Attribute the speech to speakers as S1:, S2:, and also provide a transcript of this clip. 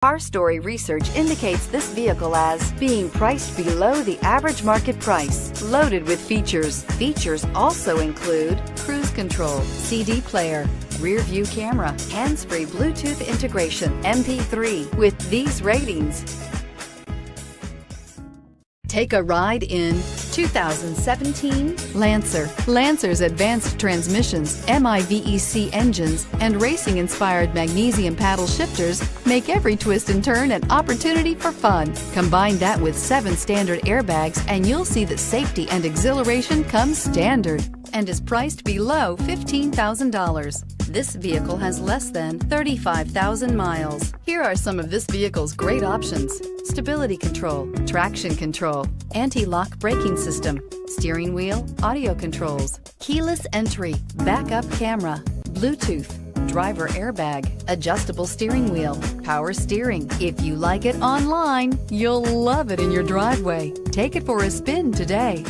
S1: Car Story research indicates this vehicle as being priced below the average market price, loaded with features. Features also include cruise control, CD player, rear view camera, hands-free Bluetooth integration, MP3. With these ratings, take a ride in 2017 Lancer. Lancer's advanced transmissions, MIVEC engines, and racing-inspired magnesium paddle shifters make every twist and turn an opportunity for fun. Combine that with 7 standard airbags and you'll see that safety and exhilaration come standard and is priced below $15,000. This vehicle has less than 35,000 miles. Here are some of this vehicle's great options: stability control, traction control, anti-lock braking system, steering wheel audio controls, keyless entry, backup camera, Bluetooth, driver airbag, adjustable steering wheel, power steering. If you like it online, you'll love it in your driveway. Take it for a spin today.